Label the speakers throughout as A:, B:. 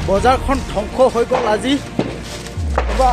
A: বজাৰখন ধ্বংস হৈ গ'ল আজি বা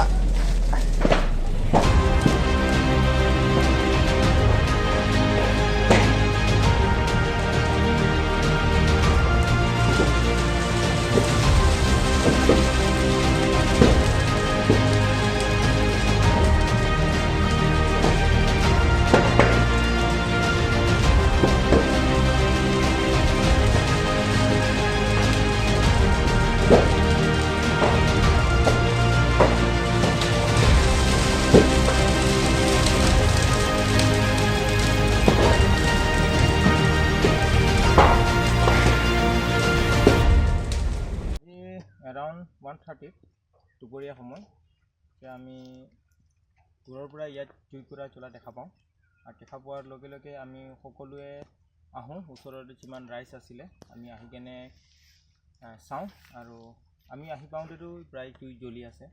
B: around 1:30 দুপৰীয়া সময় আমি দূৰৰ পৰা ইয়াত জুইকুৰা জ্বলা দেখা পাওঁ আৰু দেখা পোৱাৰ লগে লগে আমি সকলোৱে আহোঁ ওচৰতে যিমান ৰাইজ আছিলে আমি আহি কেনে চাওঁ আৰু আমি আহি পাওঁতেতো প্ৰায় জুই জ্বলি আছে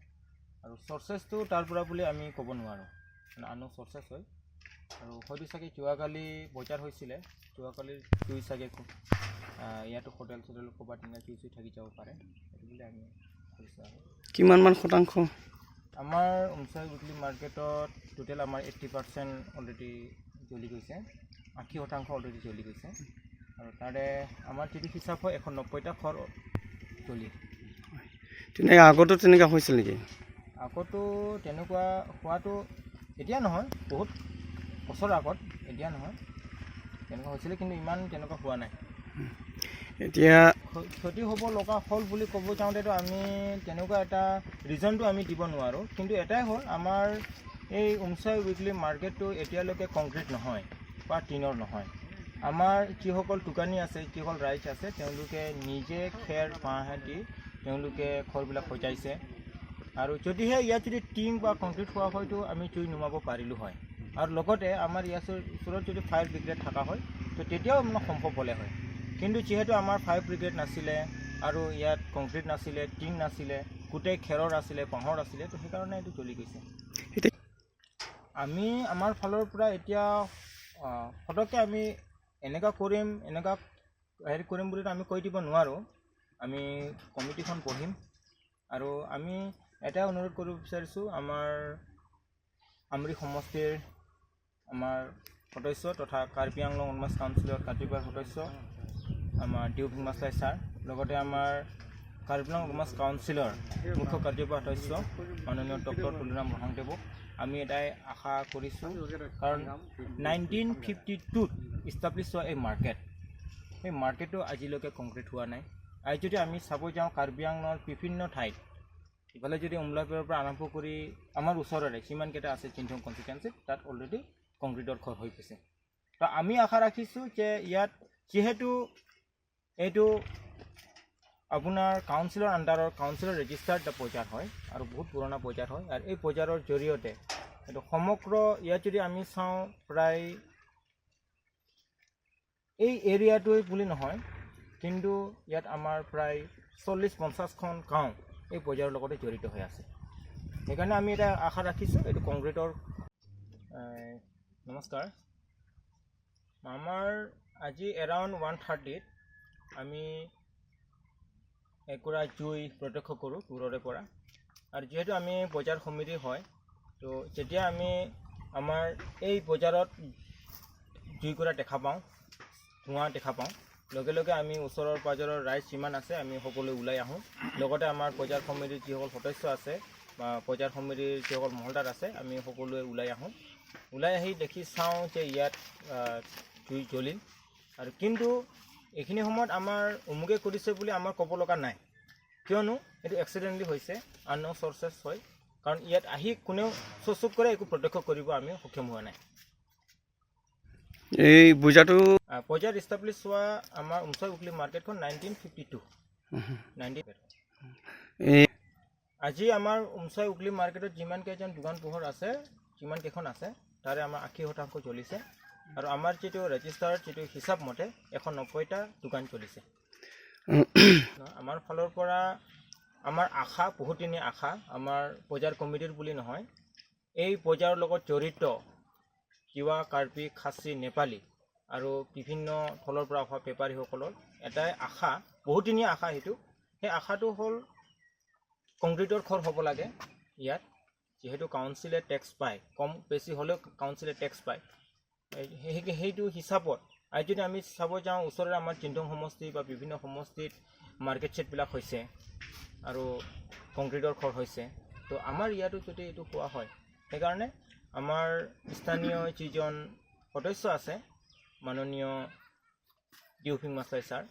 B: আৰু চৰ্চেছটো তাৰ পৰা বুলি আমি ক'ব নোৱাৰোঁ মানে আনো চৰ্চেছ হয় আৰু হয়তো চাগে যোৱাকালি বজাৰ হৈছিলে যোৱাকালিৰ জুই চাগে ইয়াতো হোটেল চোটেল ক'ৰবাত জুই থাকি যাব পাৰে সেইটো বুলি আমি কৈছোঁ আৰু
A: কিমানমান শতাংশ
B: আমাৰ উমছাৱাই উইকলি মাৰ্কেটত টোটেল আমাৰ 80% অলৰেডি জ্বলি গৈছে 80% অলৰেডি জ্বলি গৈছে আৰু তাৰে আমাৰ যদি হিচাপ হয় 190টা ঘৰ জ্বলি
A: তেনেকৈ আগতো তেনেকুৱা হৈছিল নেকি
B: আগতো তেনেকুৱা হোৱাটো এতিয়া নহয় বহুত বছৰ আগত এতিয়া নহয় তেনেকুৱা হৈছিলে কিন্তু ইমান তেনেকুৱা হোৱা নাই
A: এতিয়া
B: ক্ষতি হ'ব লগা হ'ল বুলি ক'ব যাওঁতেতো আমি তেনেকুৱা এটা ৰিজনটো আমি দিব নোৱাৰোঁ কিন্তু এটাই হ'ল আমাৰ এই উমছাৱাই উইকলি মাৰ্কেটটো এতিয়ালৈকে কংক্ৰিট নহয় বা টিনৰ নহয় আমাৰ যিসকল দোকানী আছে যিসকল ৰাইজ আছে তেওঁলোকে নিজে খেৰ বাঁহে দি তেওঁলোকে ঘৰবিলাক সজাইছে আৰু যদিহে ইয়াত যদি টিং বা কংক্ৰিট হোৱা হয়তো আমি জুই নুমাব পাৰিলোঁ হয় আৰু লগতে আমাৰ ইয়াৰ ওচৰত যদি ফায়াৰ ব্ৰিগেড থকা হয় তো তেতিয়াও মানে সম্ভৱ হ'লে হয় কিন্তু যিহেতু আমাৰ ফায়াৰ ব্ৰিগেড নাছিলে আৰু ইয়াত কংক্ৰিট নাছিলে টিং নাছিলে গোটেই খেৰৰ আছিলে বাঁহৰ আছিলে তো সেইকাৰণে এইটো জ্বলি গৈছে আমি আমাৰ ফালৰ পৰা এতিয়া ফটককৈ আমি এনেকুৱা কৰিম এনেকুৱা হেৰি কৰিম বুলি আমি কৈ দিব নোৱাৰোঁ আমি কমিটিখন পঢ়িম আৰু আমি এটাই অনুৰোধ কৰিব বিচাৰিছোঁ আমাৰ আমৰি সমষ্টিৰ আমাৰ সদস্য তথা কাৰ্বি আংলং উন্মাস কাউন্সিলৰ কাৰ্যবাহী সদস্য আমাৰ ডিউ ভিংমাছলাই ছাৰ লগতে আমাৰ কাৰ্বি আংলং উন্মাস কাউন্সিলৰ মুখ্য কাৰ্যবাহী সদস্য মাননীয় ডক্টৰ তুলুৰাম ৰহাংদেৱক আমি এটাই আশা কৰিছোঁ কাৰণ 1952ত ইষ্টাব্লিছ হোৱা এই মাৰ্কেটটো আজিলৈকে কংক্ৰিট হোৱা নাই আৰু যদি আমি চাব যাওঁ কাৰ্বি আংলঙৰ বিভিন্ন ঠাইত ইফালে যদি উমলাইপুৰৰ পৰা আৰম্ভ কৰি আমাৰ ওচৰৰে যিমানকেইটা আছে চিনথং কনষ্টিটুৱেঞ্চিত তাত অলৰেডি কংক্ৰিটৰ ঘৰ হৈ গৈছে তো আমি আশা ৰাখিছোঁ যে ইয়াত যিহেতু এইটো আপোনাৰ কাউন্সিলৰ আণ্ডাৰৰ কাউন্সিলৰ ৰেজিষ্টাৰ্ড এটা বজাৰ হয় আৰু বহুত পুৰণা বজাৰ হয় আৰু এই বজাৰৰ জৰিয়তে এইটো সমগ্ৰ ইয়াত যদি আমি চাওঁ প্ৰায় এই এৰিয়াটোৱে বুলি নহয় কিন্তু ইয়াত আমাৰ প্ৰায় 40-50খন গাঁও এই বজাৰৰ লগতে জড়িত হৈ আছে সেইকাৰণে আমি এটা আশা ৰাখিছোঁ এইটো কংক্ৰিটৰ নমস্কাৰ আমাৰ আজি এৰাউণ্ড 1:30ত আমি একুৰা জুই প্ৰত্যক্ষ কৰোঁ দূৰৰে পৰা আৰু যিহেতু আমি বজাৰ সমিতি হয় তো যেতিয়া আমি আমাৰ এই বজাৰত জুইকুৰা দেখা পাওঁ ধোঁৱা দেখা পাওঁ লগে লগে আমি ওচৰৰ পাজৰৰ ৰাইজ যিমান আছে আমি সকলোৱে ওলাই আহোঁ লগতে আমাৰ বজাৰ সমিতিৰ যিসকল সদস্য আছে বা বজাৰ সমিতিৰ যিসকল মহলদাৰ আছে আমি সকলোৱে ওলাই আহোঁ ওলাই আহি দেখি চাওঁ যে ইয়াত জুই জ্বলিল আৰু কিন্তু এইখিনি সময়ত আমাৰ অমুকে কৰিছে বুলি আমাৰ ক'ব লগা নাই কিয়নো এইটো এক্সিডেণ্টলি হৈছে আননো চৰ্চেছ হয় কাৰণ ইয়াত আহি কোনেও চচুক কৰে একো প্ৰত্যক্ষ কৰিব আমি সক্ষম হোৱা নাই
A: এই বজাৰ
B: ইষ্টাব্লিছ হোৱা আমাৰ উমছাৱাই উইকলি মাৰ্কেটখন 1952 আজি আমাৰ উমছাৱাই উইকলি মাৰ্কেটত যিমান কেইজন দোকান পোহৰ আছে যিমান কেইখন আছে তাৰে আমাৰ 80% জ্বলিছে আৰু আমাৰ যিটো ৰেজিষ্টাৰ যিটো হিচাপ মতে 190টা দোকান চলিছে আমাৰ ফালৰ পৰা আমাৰ আশা বহুতদিনীয়া আশা আমাৰ বজাৰ কমিটিৰ বুলি নহয় এই বজাৰৰ লগত জড়িত কিৱা কাৰ্বি খাচী নেপালী আৰু বিভিন্ন থলৰ পৰা অহা বেপাৰীসকলৰ এটাই আশা বহুতদিনীয়া আশা সেইটো সেই আশাটো হ'ল কংক্ৰিটৰ ঘৰ হ'ব লাগে ইয়াত, যিহেতু কাউন্সিলে টেক্স পায়, কম বেছি হ'লেও কাউন্সিলে টেক্স পায়। সেইটো হিচাপত আৰু যদি আমি চাব যাওঁ, ওচৰৰে আমাৰ চিন্তং সমষ্টি বা বিভিন্ন সমষ্টিত মাৰ্কেট ছেটবিলাক হৈছে আৰু কংক্ৰিটৰ ঘৰ হৈছে। তো আমাৰ ইয়াতো যদি এইটো হোৱা হয়, সেইকাৰণে আমাৰ স্থানীয় যিজন সদস্য আছে, মাননীয় ডিউফিং মাষ্টাৰ ছাৰ,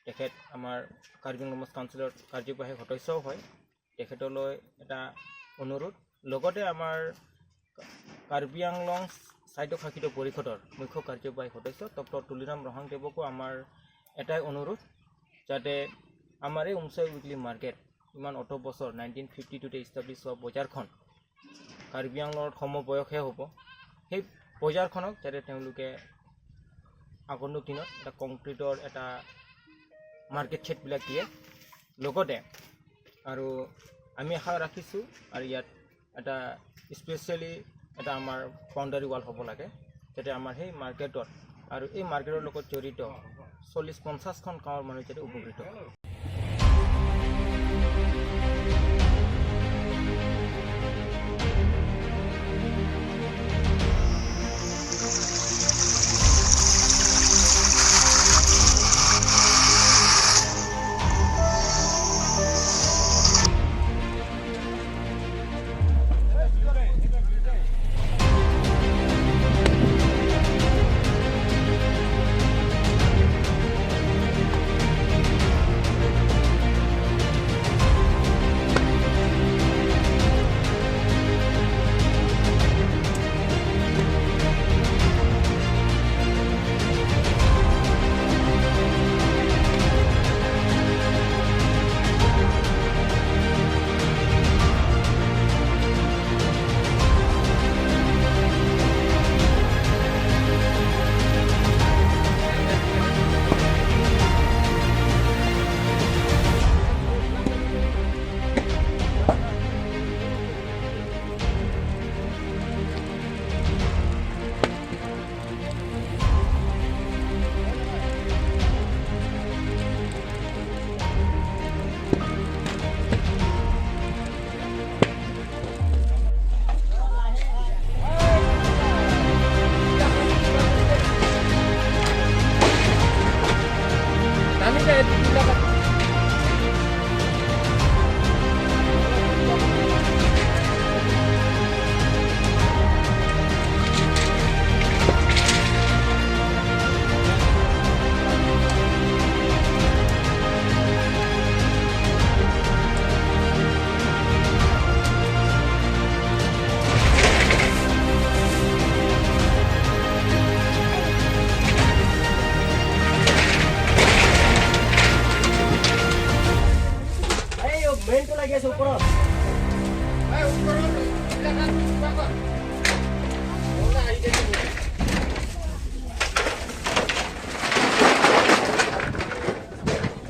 B: তেখেত আমাৰ কাৰ্বি আংলং কাউন্সিলৰ কাৰ্যবাহী সদস্যও হয়, তেখেতলৈ এটা অনুৰোধ। লগতে আমাৰ কাৰ্বি আংলং স্বায়ত্তশাসিত পৰিষদৰ মুখ্য কাৰ্যবাহী সদস্য ডক্টৰ তুলিৰাম ৰহাংদেৱকো আমাৰ এটাই অনুৰোধ, যাতে আমাৰ এই উমছাই উইকলি মাৰ্কেট ইমান অত বছৰ 1952তে ইষ্টাব্লিছ হোৱা বজাৰখন কাৰ্বি আংলঙত সমবয়সহে হ'ব, সেই বজাৰখনক যাতে তেওঁলোকে আগন্তুক দিনত এটা কংক্ৰিটৰ এটা মাৰ্কেট ছেটবিলাক দিয়ে। লগতে আৰু আমি আশা ৰাখিছোঁ আৰু ইয়াত এটা স্পেচিয়েলি এটা আমাৰ বাউণ্ডাৰী ৱাল হ'ব লাগে, যাতে আমাৰ সেই মাৰ্কেটত আৰু এই মাৰ্কেটৰ লগত জড়িত 40-50খন গাঁৱৰ মানুহ যাতে উপকৃত হয়।
A: মেইনটো লাগি আছে ওপৰত।
C: ওপৰত